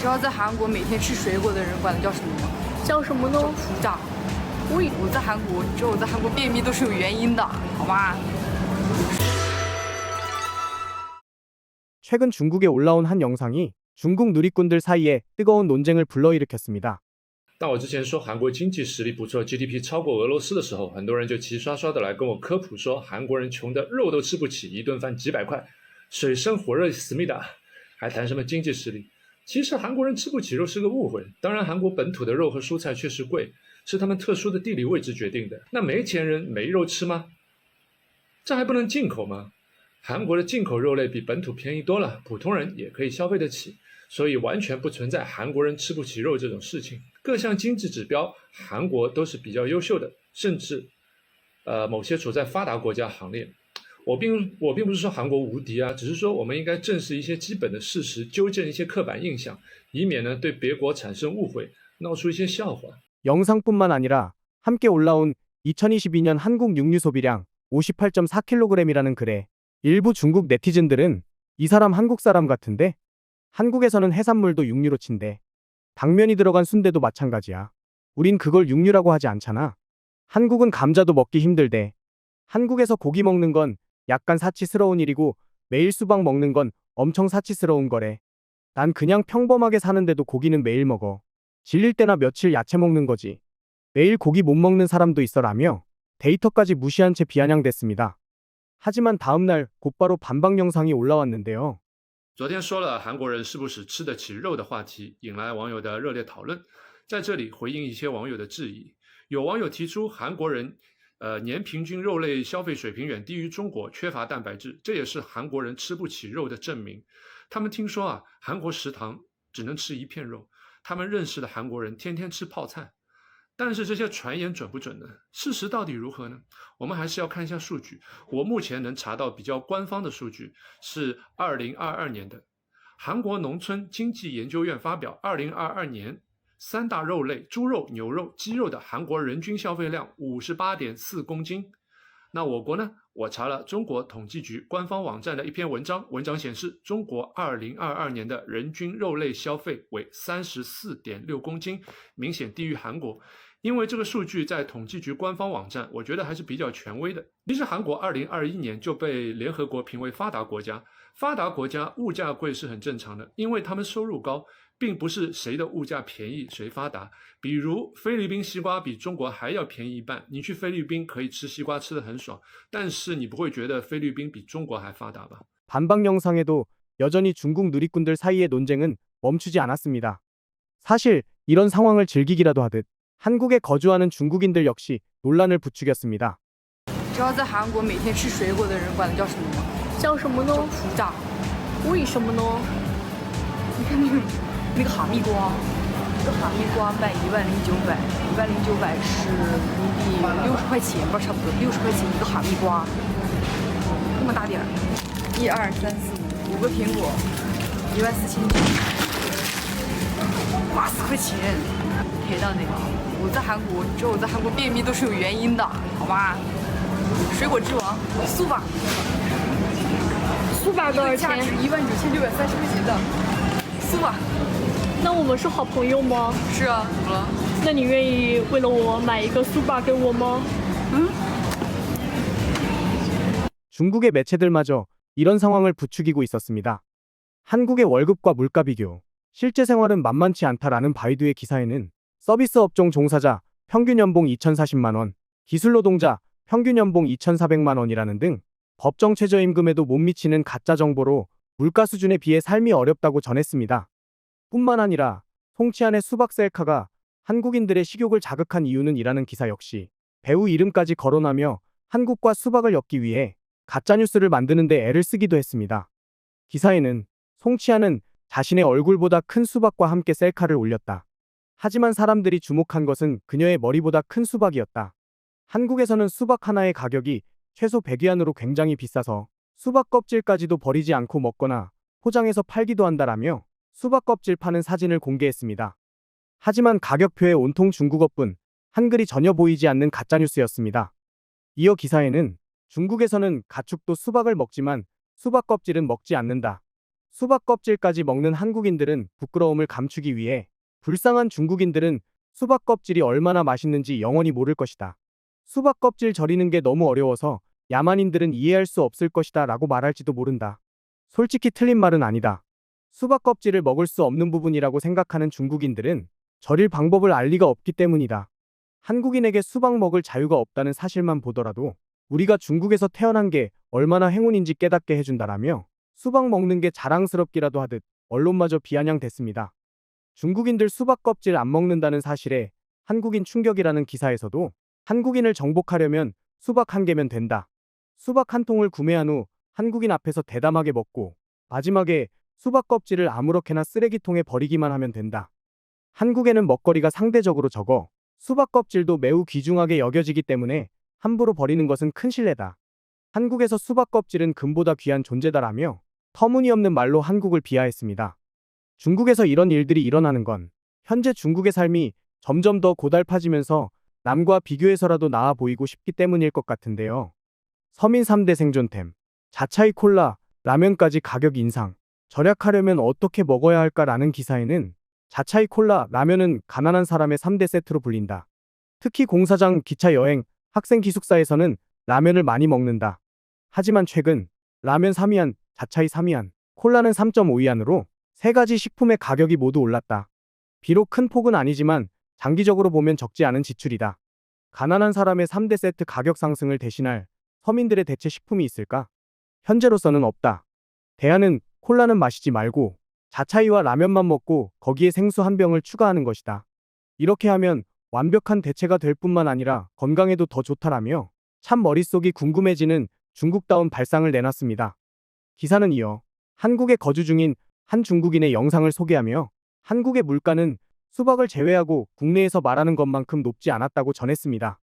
知道在韩国每天吃水果的人管它叫什么吗？叫什么呢？fru다。我在韩国，你知道我在韩国便秘都是有原因的，好吗？ 최근 중국에 올라온 한 영상이 중국 누리꾼들 사이에 뜨거운 논쟁을 불러일으켰습니다. 当我之前说韩国经济实力不错 ，GDP 超过俄罗斯的时候，很多人就齐刷刷的来跟我科普说，韩国人穷的肉都吃不起，一顿饭几百块，水深火热思密达，还谈什么经济实力？其实韩国人吃不起肉是个误会。当然，韩国本土的肉和蔬菜确实贵，是他们特殊的地理位置决定的。那没钱人没肉吃吗？这还不能进口吗？韩国的进口肉类比本土便宜多了，普通人也可以消费得起，所以完全不存在韩国人吃不起肉这种事情。各项经济指标，韩国都是比较优秀的，甚至某些处在发达国家行列。我并不是说韩国无敌啊，只是说我们应该正视一些基本的事实，纠正一些刻板印象，以免呢对别国产生误会，闹出一些笑话。 영상뿐만 아니라 함께 올라온 2022년 한국 육류 소비량 58.4kg이라는 글에 일부 중국 네티즌들은 이 사람 한국 사람 같은데? 한국에서는 해산물도 육류로 친대. 당면이 들어간 순대도 마찬가지야. 우린 그걸 육류라고 하지 않잖아. 한국은 감자도 먹기 힘들대. 한국에서 고기 먹는 건 약간 사치스러운 일이고 매일 수박 먹는 건 엄청 사치스러운 거래. 난 그냥 평범하게 사는데도 고기는 매일 먹어. 질릴 때나 며칠 야채 먹는 거지. 매일 고기 못 먹는 사람도 있어라며 데이터까지 무시한 채 비아냥댔습니다. 하지만 다음날 곧바로 반박 영상이 올라왔는데요. 昨天说了韩国人是不是吃得起肉的话题，引来网友的热烈讨论。在这里回应一些网友的质疑，有网友提出韩国人年平均肉类消费水平远低于中国，缺乏蛋白质，这也是韩国人吃不起肉的证明。他们听说啊，韩国食堂只能吃一片肉，他们认识的韩国人天天吃泡菜。但是这些传言准不准呢？事实到底如何呢？我们还是要看一下数据。我目前能查到比较官方的数据是2022年的韩国农村经济研究院发表2022年三大肉类猪肉、牛肉、鸡肉的韩国人均消费量58.4公斤。那我国呢？我查了中国统计局官方网站的一篇文章，文章显示中国2022年的人均肉类消费为34.6公斤，明显低于韩国。因为这个数据在统计局官方网站，我觉得还是比较权威的。其实韩国2021年就被联合国评为发达国家，发达国家物价贵是很正常的，因为他们收入高，并不是谁的物价便宜谁发达。比如菲律宾西瓜比中国还要便宜一半，你去菲律宾可以吃西瓜吃得很爽，但是你不会觉得菲律宾比中国还发达吧？ 반박 영상에도 여전히 중국 누리꾼들 사이의 논쟁은 멈추지 않았습니다. 사실 이런 상황을 즐기기라도 하듯 한국에 거주하는 중국인들 역시 논란을 부추겼습니다. 知道在韩国每天吃水果的人管它叫什么吗？叫什么呢？叫fru다。为什么呢？你看那个哈密瓜，一个哈密瓜卖10900，10900是人民币60块钱吧，差不多60块钱一个哈密瓜，那么大点儿。1、2、3、4、5，5个苹果，14900，80块钱。赔到那个，我在韩国，你知道我在韩国便秘都是有原因的，好吗？水果之王，苏吧，苏把多少价值钱？ 19630块钱的苏吧。那我们是好朋友吗？是啊，怎么了？那你愿意为了我买一个苏把给我吗？ 중국의 매체들마저 이런 상황을 부추기고 있었습니다. 한국의 월급과 물가 비교, 실제 생활은 만만치 않다라는 바이두의 기사에는 서비스 업종 종사자 평균 연봉 2,040만 원, 기술 노동자 평균 연봉 2,400만 원이라는 등 법정 최저임금에도 못 미치는 가짜 정보로 물가 수준에 비해 삶이 어렵다고 전했습니다. 뿐만 아니라 송치안의 수박 셀카가 한국인들의 식욕을 자극한 이유는 이라는 기사 역시 배우 이름까지 거론하며 한국과 수박을 엮기 위해 가짜뉴스를 만드는 데 애를 쓰기도 했습니다. 기사에는 송치안은 자신의 얼굴보다 큰 수박과 함께 셀카를 올렸다. 하지만 사람들이 주목한 것은 그녀의 머리보다 큰 수박이었다. 한국에서는 수박 하나의 가격이 최소 100위안으로 굉장히 비싸서 수박 껍질까지도 버리지 않고 먹거나 포장해서 팔기도 한다라며 수박 껍질 파는 사진을 공개했습니다. 하지만 가격표에 온통 중국어뿐 한글이 전혀 보이지 않는 가짜뉴스였습니다. 이어 기사에는 중국에서는 가축도 수박을 먹지만 수박 껍질은 먹지 않는다. 수박 껍질까지 먹는 한국인들은 부끄러움을 감추기 위해 불쌍한 중국인들은 수박 껍질이 얼마나 맛있는지 영원히 모를 것이다. 수박 껍질 절이는 게 너무 어려워서 야만인들은 이해할 수 없을 것이다 라고 말할지도 모른다. 솔직히 틀린 말은 아니다. 수박 껍질을 먹을 수 없는 부분이라고 생각하는 중국인들은 절일 방법을 알 리가 없기 때문이다. 한국인에게 수박 먹을 자유가 없다는 사실만 보더라도 우리가 중국에서 태어난 게 얼마나 행운인지 깨닫게 해준다라며 수박 먹는 게 자랑스럽기라도 하듯 언론마저 비아냥댔습니다. 중국인들 수박 껍질 안 먹는다는 사실에 한국인 충격이라는 기사에서도 한국인을 정복하려면 수박 한 개면 된다. 수박 한 통을 구매한 후 한국인 앞에서 대담하게 먹고 마지막에 수박 껍질을 아무렇게나 쓰레기통에 버리기만 하면 된다. 한국에는 먹거리가 상대적으로 적어 수박 껍질도 매우 귀중하게 여겨지기 때문에 함부로 버리는 것은 큰 실례다. 한국에서 수박 껍질은 금보다 귀한 존재다라며 터무니없는 말로 한국을 비하했습니다. 중국에서 이런 일들이 일어나는 건 현재 중국의 삶이 점점 더 고달파지면서 남과 비교해서라도 나아 보이고 싶기 때문일 것 같은데요. 서민 3대 생존템, 자차이 콜라, 라면까지 가격 인상, 절약하려면 어떻게 먹어야 할까라는 기사에는 자차이 콜라, 라면은 가난한 사람의 3대 세트로 불린다. 특히 공사장, 기차 여행, 학생 기숙사에서는 라면을 많이 먹는다. 하지만 최근 라면 3위안, 자차이 3위안, 콜라는 3.5위안으로 세 가지 식품의 가격이 모두 올랐다. 비록 큰 폭은 아니지만 장기적으로 보면 적지 않은 지출이다. 가난한 사람의 3대 세트 가격 상승을 대신할 서민들의 대체 식품이 있을까? 현재로서는 없다. 대안은 콜라는 마시지 말고 자차이와 라면만 먹고 거기에 생수 한 병을 추가하는 것이다. 이렇게 하면 완벽한 대체가 될 뿐만 아니라 건강에도 더 좋다라며 참 머릿속이 궁금해지는 중국다운 발상을 내놨습니다. 기사는 이어 한국에 거주 중인 한 중국인의 영상을 소개하며 한국의 물가는 수박을 제외하고 국내에서 말하는 것만큼 높지 않았다고 전했습니다.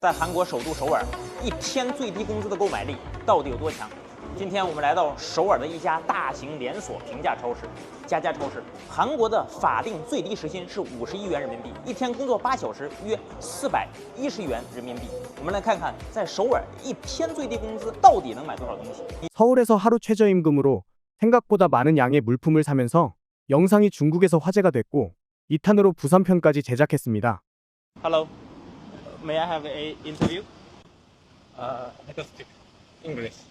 在韩国首都首尔，一天最低工资的购买力到底有多强？今天我们来到首尔的一家大型连锁平价超市——家家超市。韩国的法定最低时薪是51元人民币，一天工作8小时约410元人民币。我们来看看，在首尔一天最低工资到底能买多少东西？ 서울에서 하루 최저임금으로 생각보다 많은 양의 물품을 사면서 영상이 중국에서 화제가 됐고 2탄으로 부산편까지 제작했습니다. Hello, may I have a interview? I can speak English.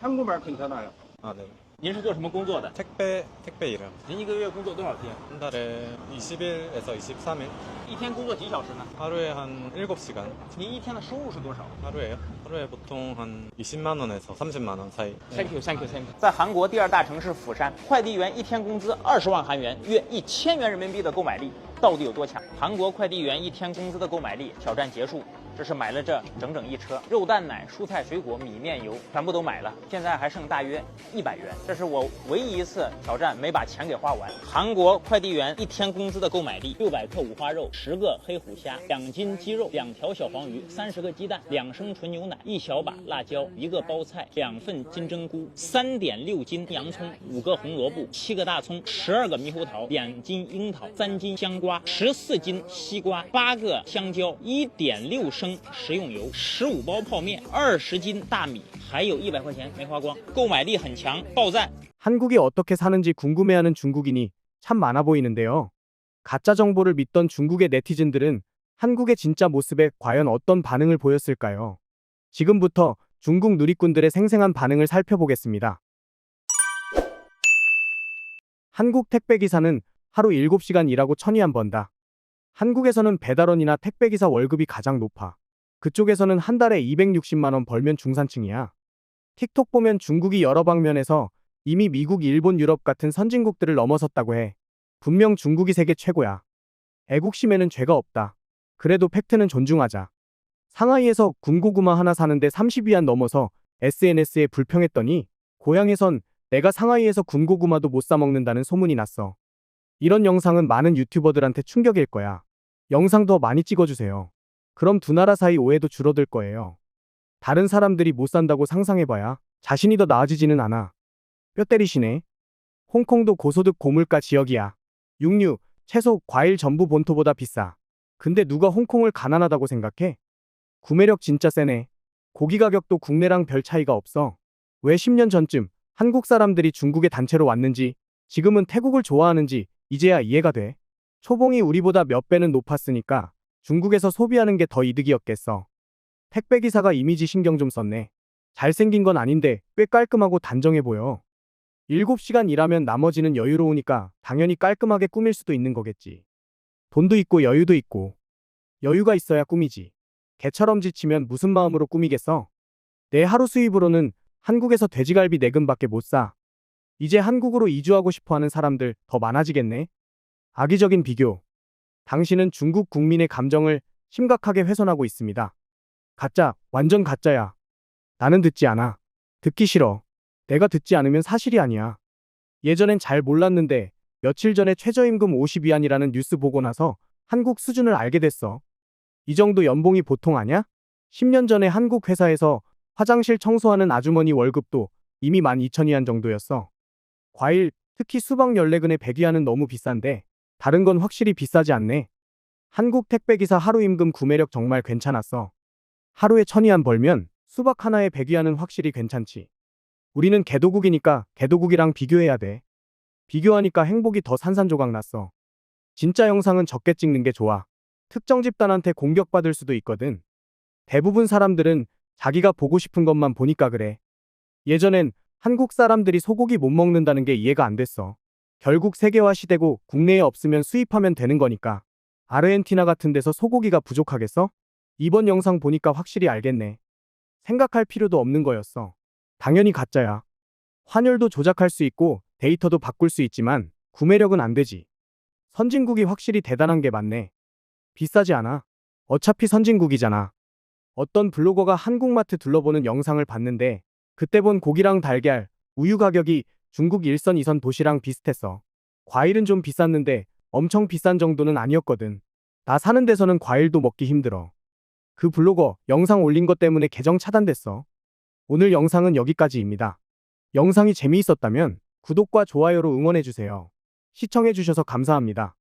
한국말 괜찮아요. 아, 네. 您是做什么工作的？ 택배 일을 您一个月工作多少天？ 한 달에 20일에서 23일 一天工作几小时呢？ 하루에 한 7시간 您一天的收入是多少？ 하루에요? 하루에 보통 한 20만 원에서 30만 원 사이. Thank you, thank you, thank you。在韩国第二大城市釜山，快递员一天工资20万韩元，约1000元人民币的购买力到底有多强？韩国快递员一天工资的购买力挑战结束，这是买了这整整一车肉蛋奶、蔬菜水果、米面油，全部都买了，现在还剩大约100元。这是我唯一一次挑战没把钱给花完。韩国快递员一天工资的购买力：600克五花肉、10个黑虎虾、2斤鸡肉、2条小黄鱼、30个鸡蛋、2升纯牛奶、1小把辣椒、1个包菜、2份金针菇、3.6斤洋葱、5个红萝卜、7个大葱、12个猕猴桃、2斤樱桃、3斤香瓜、14斤西瓜、8个香蕉、1.6升食用油、15包泡面、20斤大米，还有100块钱没花光，购买力很强，爆赞！ 한국이 어떻게 사는지 궁금해하는 중국인이 참 많아 보이는데요. 가짜 정보를 믿던 중국의 네티즌들은 한국의 진짜 모습에 과연 어떤 반응을 보였을까요? 지금부터 중국 누리꾼들의 생생한 반응을 살펴보겠습니다. 한국 택배기사는 하루 7시간 일하고 1,000위안 번다. 한국에서는 배달원이나 택배기사 월급이 가장 높아. 그쪽에서는 한 달에 260만 원 벌면 중산층이야. 틱톡 보면 중국이 여러 방면에서 이미 미국, 일본, 유럽 같은 선진국들을 넘어섰다고 해. 분명 중국이 세계 최고야. 애국심에는 죄가 없다. 그래도 팩트는 존중하자. 상하이에서 군고구마 하나 사는데 30위안 넘어서 SNS에 불평했더니 고향에선 내가 상하이에서 군고구마도 못 사 먹는다는 소문이 났어. 이런 영상은 많은 유튜버들한테 충격일 거야. 영상 더 많이 찍어주세요. 그럼 두 나라 사이 오해도 줄어들 거예요. 다른 사람들이 못 산다고 상상해봐야 자신이 더 나아지지는 않아. 뼈 때리시네. 홍콩도 고소득 고물가 지역이야. 육류, 채소, 과일 전부 본토보다 비싸. 근데 누가 홍콩을 가난하다고 생각해? 구매력 진짜 세네. 고기 가격도 국내랑 별 차이가 없어. 왜 10년 전쯤 한국 사람들이 중국에 단체로 왔는지, 지금은 태국을 좋아하는지 이제야 이해가 돼. 초봉이 우리보다 몇 배는 높았으니까 중국에서 소비하는 게 더 이득이었겠어. 택배기사가 이미지 신경 좀 썼네. 잘생긴 건 아닌데 꽤 깔끔하고 단정해 보여. 7시간 일하면 나머지는 여유로우니까 당연히 깔끔하게 꾸밀 수도 있는 거겠지. 돈도 있고 여유도 있고. 여유가 있어야 꾸미지. 개처럼 지치면 무슨 마음으로 꾸미겠어? 내 하루 수입으로는 한국에서 돼지갈비 4근밖에 못 사. 이제 한국으로 이주하고 싶어 하는 사람들 더 많아지겠네. 악의적인 비교. 당신은 중국 국민의 감정을 심각하게 훼손하고 있습니다. 가짜, 완전 가짜야. 나는 듣지 않아. 듣기 싫어. 내가 듣지 않으면 사실이 아니야. 예전엔 잘 몰랐는데 며칠 전에 최저임금 50위안이라는 뉴스 보고 나서 한국 수준을 알게 됐어. 이 정도 연봉이 보통 아냐? 10년 전에 한국 회사에서 화장실 청소하는 아주머니 월급도 이미 12,000위안 정도였어. 과일, 특히 수박 14근에 100위안은 너무 비싼데 다른 건 확실히 비싸지 않네. 한국 택배기사 하루 임금 구매력 정말 괜찮았어. 하루에 1,000위안 벌면 수박 하나에 100위안은 확실히 괜찮지. 우리는 개도국이니까 개도국이랑 비교해야 돼. 비교하니까 행복이 더 산산조각 났어. 진짜 영상은 적게 찍는 게 좋아. 특정 집단한테 공격받을 수도 있거든. 대부분 사람들은 자기가 보고 싶은 것만 보니까 그래. 예전엔 한국 사람들이 소고기 못 먹는다는 게 이해가 안 됐어. 결국 세계화 시대고 국내에 없으면 수입하면 되는 거니까. 아르헨티나 같은 데서 소고기가 부족하겠어? 이번 영상 보니까 확실히 알겠네. 생각할 필요도 없는 거였어. 당연히 가짜야. 환율도 조작할 수 있고 데이터도 바꿀 수 있지만 구매력은 안 되지. 선진국이 확실히 대단한 게 맞네. 비싸지 않아. 어차피 선진국이잖아. 어떤 블로거가 한국마트 둘러보는 영상을 봤는데 그때 본 고기랑 달걀, 우유 가격이 중국 1선 2선 도시랑 비슷했어. 과일은 좀 비쌌는데 엄청 비싼 정도는 아니었거든. 나 사는 데서는 과일도 먹기 힘들어. 그 블로거 영상 올린 것 때문에 계정 차단됐어. 오늘 영상은 여기까지입니다. 영상이 재미있었다면 구독과 좋아요로 응원해주세요. 시청해주셔서 감사합니다.